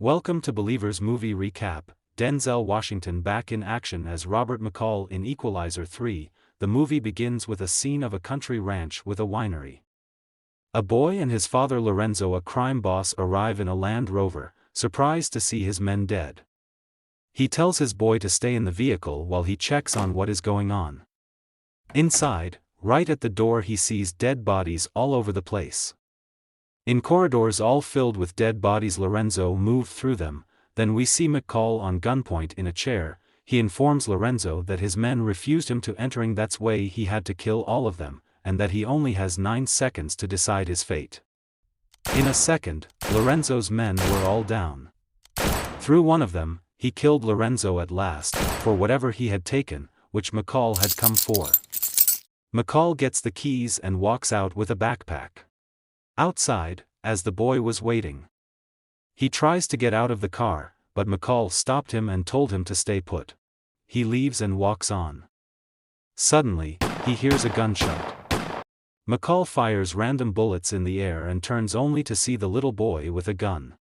Welcome to Believers Movie Recap. Denzel Washington back in action as Robert McCall in Equalizer 3. The movie begins with a scene of a country ranch with a winery. A boy and his father Lorenzo, a crime boss, arrive in a Land Rover, surprised to see his men dead. He tells his boy to stay in the vehicle while he checks on what is going on. Inside, right at the door, he sees dead bodies all over the place. In corridors all filled with dead bodies, Lorenzo moved through them. Then we see McCall on gunpoint in a chair. He informs Lorenzo that his men refused him to entering, that's why he had to kill all of them, and that he only has 9 seconds to decide his fate. In a second, Lorenzo's men were all down. Through one of them, he killed Lorenzo at last, for whatever he had taken, which McCall had come for. McCall gets the keys and walks out with a backpack. Outside, as the boy was waiting, he tries to get out of the car, but McCall stopped him and told him to stay put. He leaves and walks on. Suddenly, he hears a gunshot. McCall fires random bullets in the air and turns only to see the little boy with a gun.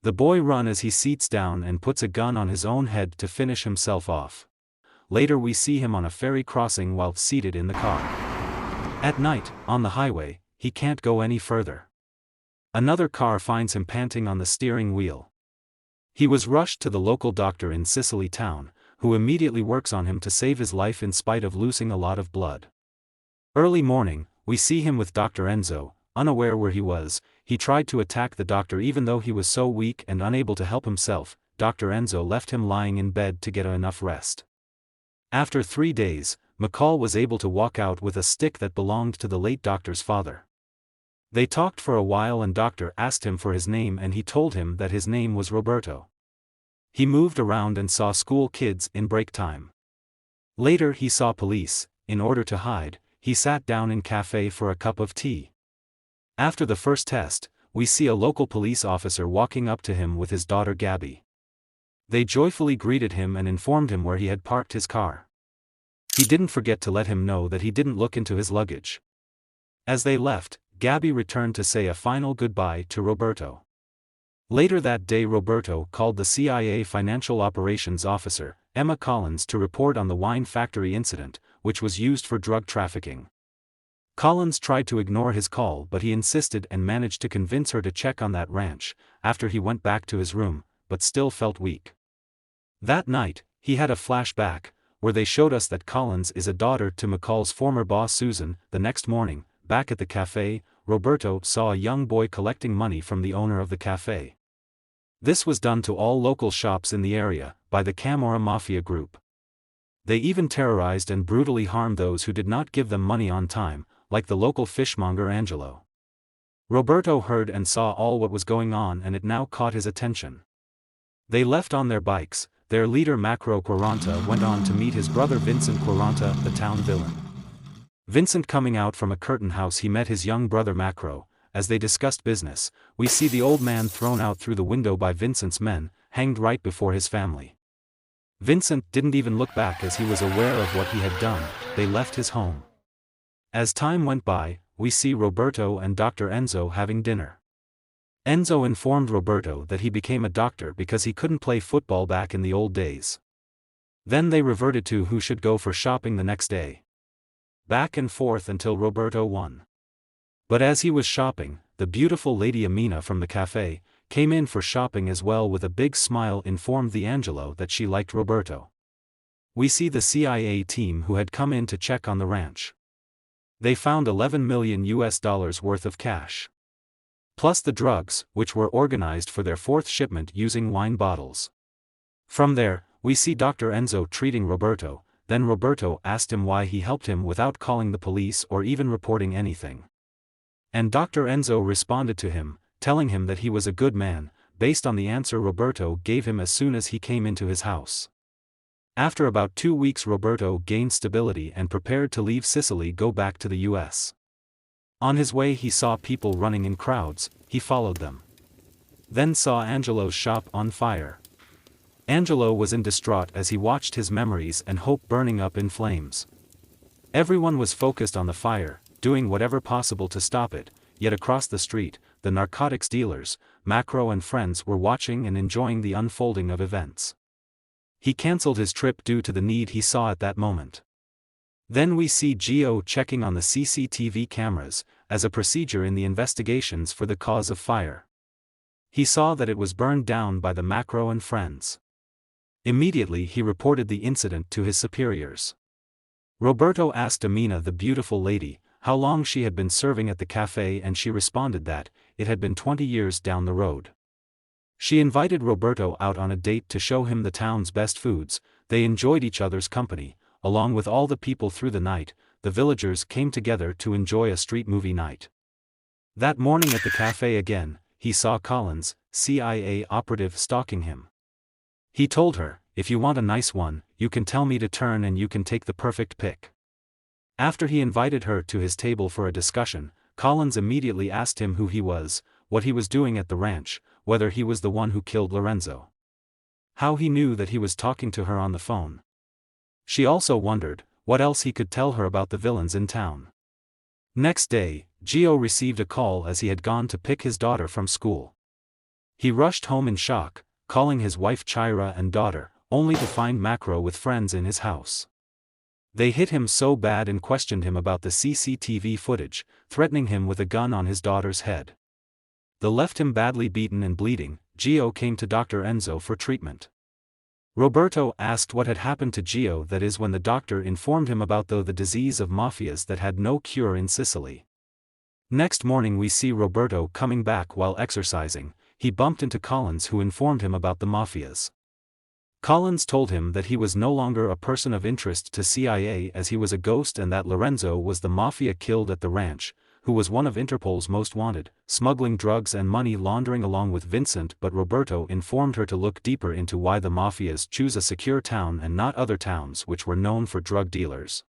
The boy runs as he seats down and puts a gun on his own head to finish himself off. Later we see him on a ferry crossing while seated in the car. At night, on the highway, he can't go any further. Another car finds him panting on the steering wheel. He was rushed to the local doctor in Sicily town, who immediately works on him to save his life in spite of losing a lot of blood. Early morning, we see him with Dr. Enzo, unaware where he was. He tried to attack the doctor even though he was so weak and unable to help himself. Dr. Enzo left him lying in bed to get enough rest. After 3 days, McCall was able to walk out with a stick that belonged to the late doctor's father. They talked for a while and doctor asked him for his name and he told him that his name was Roberto. He moved around and saw school kids in break time. Later he saw police. In order to hide, he sat down in cafe for a cup of tea. After the first test, we see a local police officer walking up to him with his daughter Gabby. They joyfully greeted him and informed him where he had parked his car. He didn't forget to let him know that he didn't look into his luggage. As they left, Gabby returned to say a final goodbye to Roberto. Later that day, Roberto called the CIA Financial Operations Officer, Emma Collins, to report on the wine factory incident, which was used for drug trafficking. Collins tried to ignore his call, but he insisted and managed to convince her to check on that ranch. After he went back to his room, but still felt weak. That night, he had a flashback, where they showed us that Collins is a daughter to McCall's former boss Susan. The next morning, back at the cafe, Roberto saw a young boy collecting money from the owner of the cafe. This was done to all local shops in the area, by the Camorra Mafia group. They even terrorized and brutally harmed those who did not give them money on time, like the local fishmonger Angelo. Roberto heard and saw all what was going on and it now caught his attention. They left on their bikes. Their leader Macro Quaranta went on to meet his brother Vincent Quaranta, the town villain. Vincent coming out from a curtain house, he met his young brother Macro. As they discussed business, we see the old man thrown out through the window by Vincent's men, hanged right before his family. Vincent didn't even look back as he was aware of what he had done. They left his home. As time went by, we see Roberto and Dr. Enzo having dinner. Enzo informed Roberto that he became a doctor because he couldn't play football back in the old days. Then they reverted to who should go for shopping the next day. Back and forth until Roberto won. But as he was shopping, the beautiful lady Amina from the cafe came in for shopping as well. With a big smile informed the Angelo that she liked Roberto. We see the CIA team who had come in to check on the ranch. They found $11 million worth of cash. Plus the drugs, which were organized for their 4th shipment using wine bottles. From there, we see Dr. Enzo treating Roberto. Then Roberto asked him why he helped him without calling the police or even reporting anything. And Dr. Enzo responded to him, telling him that he was a good man, based on the answer Roberto gave him as soon as he came into his house. After about 2 weeks, Roberto gained stability and prepared to leave Sicily, go back to the US. On his way he saw people running in crowds. He followed them. Then saw Angelo's shop on fire. Angelo was in distraught as he watched his memories and hope burning up in flames. Everyone was focused on the fire, doing whatever possible to stop it, yet across the street, the narcotics dealers, Macro and friends were watching and enjoying the unfolding of events. He cancelled his trip due to the need he saw at that moment. Then we see Gio checking on the CCTV cameras, as a procedure in the investigations for the cause of fire. He saw that it was burned down by the Macro and friends. Immediately he reported the incident to his superiors. Roberto asked Amina, the beautiful lady, how long she had been serving at the cafe, and she responded that it had been 20 years down the road. She invited Roberto out on a date to show him the town's best foods. They enjoyed each other's company, along with all the people through the night. The villagers came together to enjoy a street movie night. That morning at the cafe again, he saw Collins, CIA operative, stalking him. He told her, "If you want a nice one, you can tell me to turn and you can take the perfect pic." After he invited her to his table for a discussion, Collins immediately asked him who he was, what he was doing at the ranch, whether he was the one who killed Lorenzo. How he knew that he was talking to her on the phone. She also wondered what else he could tell her about the villains in town. Next day, Gio received a call as he had gone to pick his daughter from school. He rushed home in shock, calling his wife Chira and daughter, only to find Macro with friends in his house. They hit him so bad and questioned him about the CCTV footage, threatening him with a gun on his daughter's head. They left him badly beaten and bleeding. Gio came to Dr. Enzo for treatment. Roberto asked what had happened to Gio, that is when the doctor informed him about the disease of Mafias that had no cure in Sicily. Next morning we see Roberto coming back while exercising. He bumped into Collins, who informed him about the Mafias. Collins told him that he was no longer a person of interest to CIA as he was a ghost, and that Lorenzo was the Mafia killed at the ranch, who was one of Interpol's most wanted, smuggling drugs and money laundering along with Vincent. But Roberto informed her to look deeper into why the Mafias choose a secure town and not other towns which were known for drug dealers.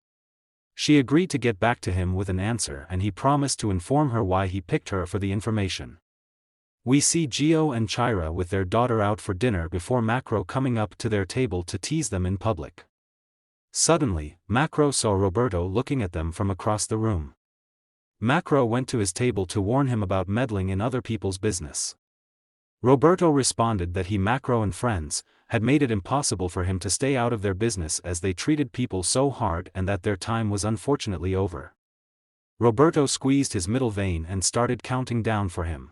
She agreed to get back to him with an answer, and he promised to inform her why he picked her for the information. We see Gio and Chira with their daughter out for dinner before Macro coming up to their table to tease them in public. Suddenly, Macro saw Roberto looking at them from across the room. Macro went to his table to warn him about meddling in other people's business. Roberto responded that he, Macro and friends, had made it impossible for him to stay out of their business as they treated people so hard, and that their time was unfortunately over. Roberto squeezed his middle vein and started counting down for him.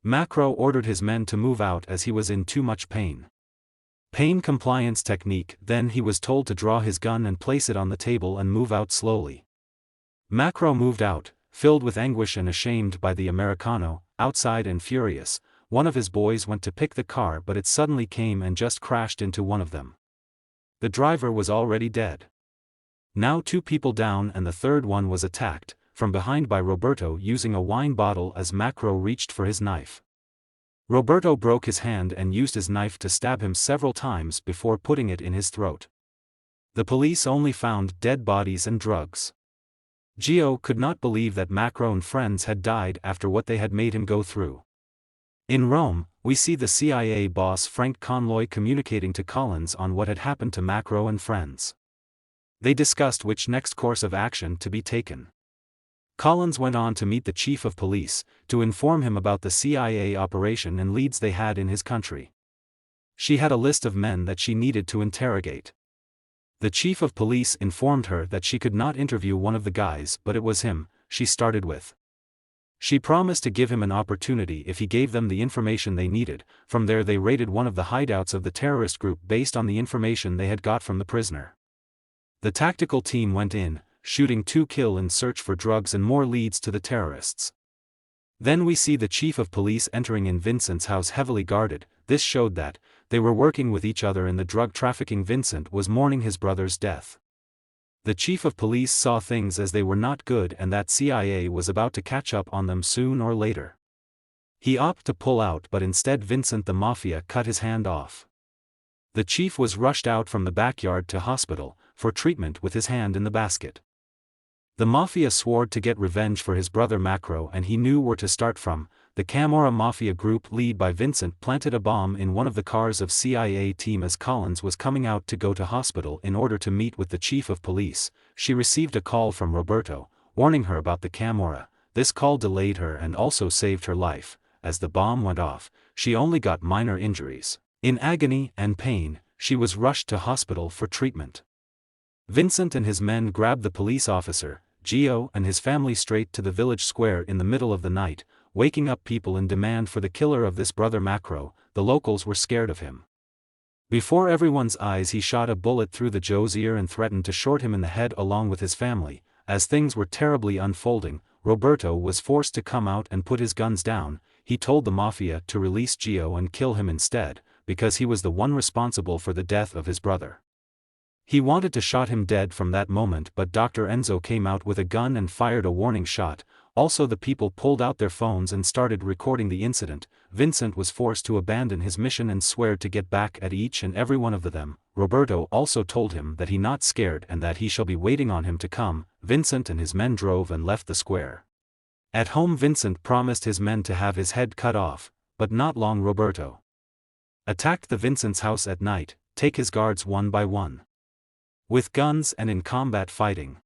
Macro ordered his men to move out as he was in too much pain. Pain compliance technique. Then he was told to draw his gun and place it on the table and move out slowly. Macro moved out, filled with anguish and ashamed by the Americano. Outside and furious, one of his boys went to pick the car, but it suddenly came and just crashed into one of them. The driver was already dead. Now 2 people down, and the third one was attacked from behind by Roberto using a wine bottle as Macro reached for his knife. Roberto broke his hand and used his knife to stab him several times before putting it in his throat. The police only found dead bodies and drugs. Gio could not believe that Macro and friends had died after what they had made him go through. In Rome, we see the CIA boss Frank Conloy communicating to Collins on what had happened to Macro and friends. They discussed which next course of action to be taken. Collins went on to meet the chief of police, to inform him about the CIA operation and leads they had in his country. She had a list of men that she needed to interrogate. The chief of police informed her that she could not interview one of the guys, but it was him she started with. She promised to give him an opportunity if he gave them the information they needed. From there they raided one of the hideouts of the terrorist group based on the information they had got from the prisoner. The tactical team went in, shooting 2 kill in search for drugs and more leads to the terrorists. Then we see the chief of police entering in Vincent's house heavily guarded. This showed that they were working with each other in the drug trafficking. Vincent was mourning his brother's death. The chief of police saw things as they were not good and that CIA was about to catch up on them soon or later. He opted to pull out, but instead Vincent the Mafia cut his hand off. The chief was rushed out from the backyard to hospital for treatment with his hand in the basket. The Mafia swore to get revenge for his brother Macro, and he knew where to start from. The Camorra Mafia group, led by Vincent, planted a bomb in one of the cars of CIA team as Collins was coming out to go to hospital in order to meet with the chief of police. She received a call from Roberto, warning her about the Camorra. This call delayed her and also saved her life, as the bomb went off, she only got minor injuries. In agony and pain, she was rushed to hospital for treatment. Vincent and his men grabbed the police officer, Gio, and his family straight to the village square in the middle of the night, waking up people in demand for the killer of this brother Macro. The locals were scared of him. Before everyone's eyes he shot a bullet through the Joe's ear and threatened to short him in the head along with his family. As things were terribly unfolding, Roberto was forced to come out and put his guns down. He told the Mafia to release Gio and kill him instead, because he was the one responsible for the death of his brother. He wanted to shot him dead from that moment, but Dr. Enzo came out with a gun and fired a warning shot. Also the people pulled out their phones and started recording the incident. Vincent was forced to abandon his mission and swear to get back at each and every one of them. Roberto also told him that he not scared and that he shall be waiting on him to come. Vincent and his men drove and left the square. At home Vincent promised his men to have his head cut off, but not long Roberto attacked the Vincent's house at night, take his guards one by one, with guns and in combat fighting.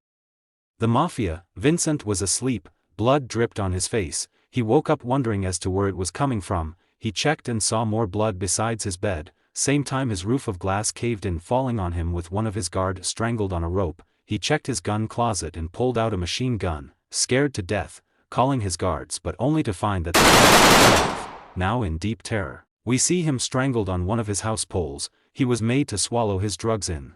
The Mafia, Vincent was asleep, blood dripped on his face. He woke up wondering as to where it was coming from. He checked and saw more blood besides his bed. Same time his roof of glass caved in, falling on him with one of his guard strangled on a rope. He checked his gun closet and pulled out a machine gun, scared to death, calling his guards, but only to find that they had now in deep terror. We see him strangled on one of his house poles. He was made to swallow his drugs in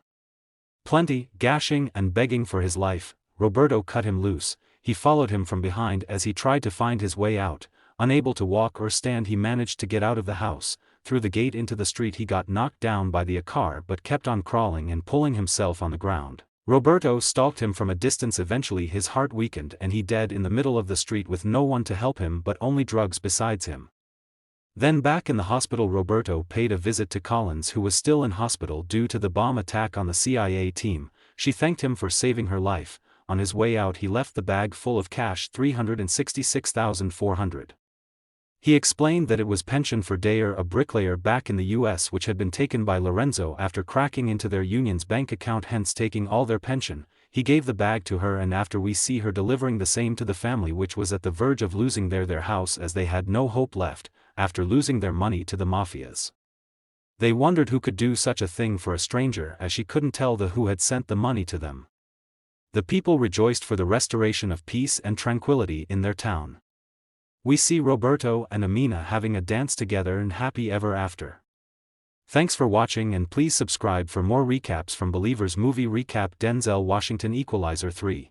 plenty, gashing and begging for his life. Roberto cut him loose. He followed him from behind as he tried to find his way out. Unable to walk or stand, he managed to get out of the house. Through the gate into the street he got knocked down by the car but kept on crawling and pulling himself on the ground. Roberto stalked him from a distance. Eventually his heart weakened and he dead in the middle of the street with no one to help him but only drugs besides him. Then back in the hospital Roberto paid a visit to Collins, who was still in hospital due to the bomb attack on the CIA team. She thanked him for saving her life. On his way out he left the bag full of cash, $366,400. He explained that it was pension for Dayer, a bricklayer back in the US, which had been taken by Lorenzo after cracking into their union's bank account, hence taking all their pension. He gave the bag to her, and after we see her delivering the same to the family, which was at the verge of losing their house as they had no hope left, after losing their money to the Mafias. They wondered who could do such a thing for a stranger, as she couldn't tell who had sent the money to them. The people rejoiced for the restoration of peace and tranquility in their town. We see Roberto and Amina having a dance together and happy ever after. Thanks for watching, and please subscribe for more recaps from Believers Movie Recap. Denzel Washington, Equalizer 3.